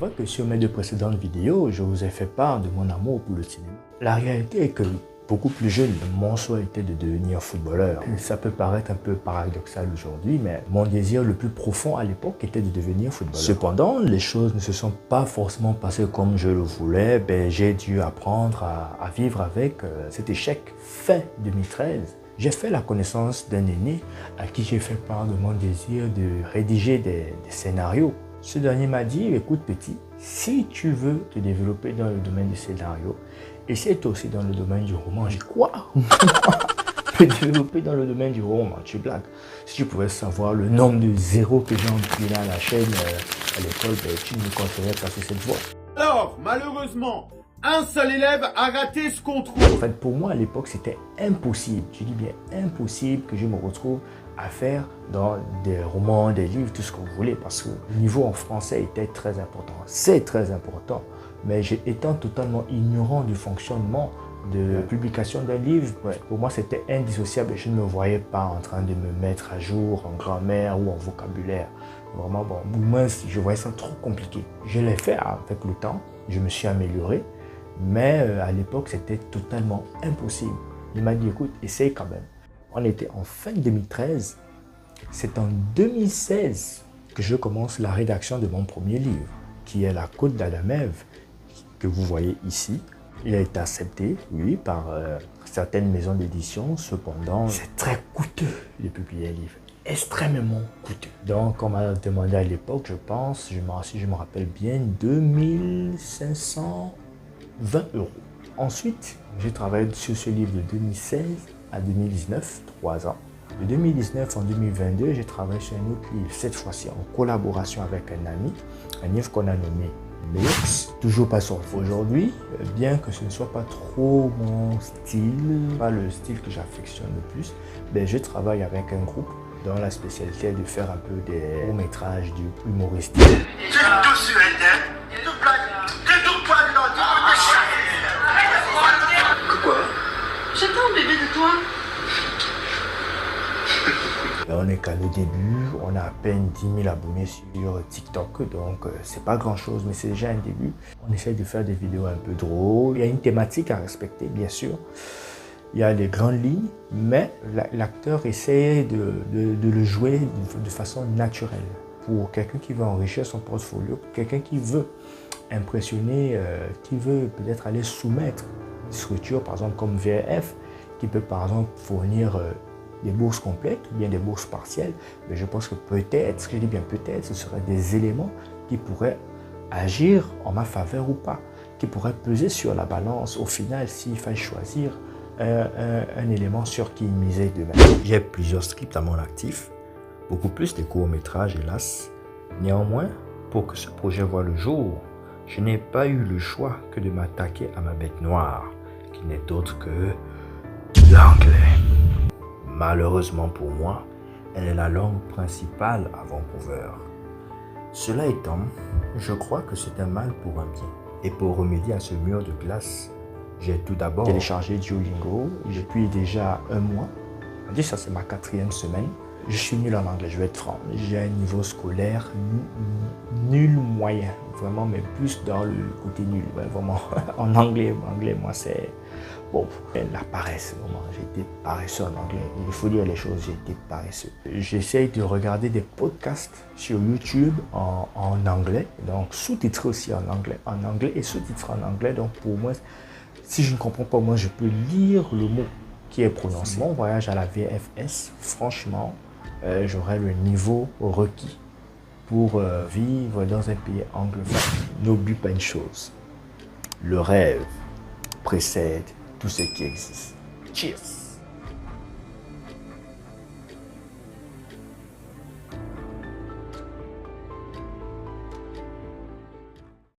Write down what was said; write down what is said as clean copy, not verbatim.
vois que sur mes deux précédentes vidéos, je vous ai fait part de mon amour pour le cinéma. La réalité est que beaucoup plus jeune, mon souhait était de devenir footballeur. Ça peut paraître un peu paradoxal aujourd'hui, mais mon désir le plus profond à l'époque était de devenir footballeur. Cependant, les choses ne se sont pas forcément passées comme je le voulais. J'ai dû apprendre à vivre avec cet échec. Fin 2013, j'ai fait la connaissance d'un aîné à qui j'ai fait part de mon désir de rédiger des scénarios. Ce dernier m'a dit, écoute petit, si tu veux te développer dans le domaine du scénario, essaie-toi aussi dans le domaine du roman. J'ai dit quoi? Me développer dans le domaine du roman, tu blagues. Si tu pouvais savoir le nombre de zéros que j'ai empilé à la chaîne à l'école, tu me conseillerais de passer cette voie. Alors, malheureusement, un seul élève a raté ce contrôle. En fait, pour moi, à l'époque, c'était impossible. Je dis bien impossible que je me retrouve à faire dans des romans, des livres, tout ce que vous voulez, parce que le niveau en français était très important. C'est très important, mais étant totalement ignorant du fonctionnement de publication d'un livre, pour moi, c'était indissociable et je ne me voyais pas en train de me mettre à jour en grammaire ou en vocabulaire. Vraiment, bon, moi, je voyais ça trop compliqué. Je l'ai fait avec le temps, je me suis amélioré, mais à l'époque, c'était totalement impossible. Il m'a dit, écoute, essaye quand même. On était en fin 2013. C'est en 2016 que je commence la rédaction de mon premier livre, qui est La Côte d'Adamève, que vous voyez ici. Il a été accepté, oui, par certaines maisons d'édition. Cependant, c'est très coûteux de publier un livre. Extrêmement coûteux. Donc, on m'a demandé à l'époque, je pense, si je me rappelle bien, 2520 €. Ensuite, j'ai travaillé sur ce livre de 2016 à 2019, 3 ans. De 2019 en 2022, j'ai travaillé sur un autre livre, cette fois-ci en collaboration avec un ami, un livre qu'on a nommé Mélix, toujours pas sorti. Aujourd'hui, bien que ce ne soit pas trop mon style, pas le style que j'affectionne le plus, je travaille avec un groupe dont la spécialité est de faire un peu des courts-métrages humoristique. Quoi? J'attends un bébé de toi. On n'est qu'à nos débuts, on a à peine 10 000 abonnés sur TikTok, donc c'est pas grand chose, mais c'est déjà un début. On essaie de faire des vidéos un peu drôles, il y a une thématique à respecter, bien sûr. Il y a les grandes lignes, mais l'acteur essaie de le jouer de façon naturelle. Pour quelqu'un qui veut enrichir son portfolio, pour quelqu'un qui veut impressionner, qui veut peut-être aller soumettre une structure, par exemple comme VRF, qui peut par exemple fournir des bourses complètes ou bien des bourses partielles, mais je pense que peut-être, je dis bien peut-être, ce seraient des éléments qui pourraient agir en ma faveur ou pas, qui pourraient peser sur la balance au final s'il fallait choisir un élément sur qui miser demain. J'ai plusieurs scripts à mon actif, beaucoup plus de courts-métrages hélas. Néanmoins, pour que ce projet voie le jour, je n'ai pas eu le choix que de m'attaquer à ma bête noire, qui n'est autre que l'anglais. Malheureusement pour moi, elle est la langue principale à Vancouver. Cela étant, je crois que c'est un mal pour un bien. Et pour remédier à ce mur de glace, j'ai tout d'abord téléchargé Duolingo depuis déjà 1 mois. On dit ça, c'est ma 4e semaine. Je suis nul en anglais, je vais être franc. J'ai un niveau scolaire nul moyen, vraiment, mais plus dans le côté nul. Vraiment, en anglais, moi c'est... Bon, la paresse, vraiment, j'ai été paresseux en anglais. Il faut dire les choses, j'ai été paresseux. J'essaye de regarder des podcasts sur YouTube en anglais, donc sous-titrés aussi en anglais et sous-titrés en anglais. Donc pour moi, si je ne comprends pas, moi je peux lire le mot qui est prononcé. Mon voyage à la VFS, franchement, j'aurai le niveau requis pour vivre dans un pays anglophone. N'oublie pas une chose, le rêve précède tout ce qui existe. Cheers!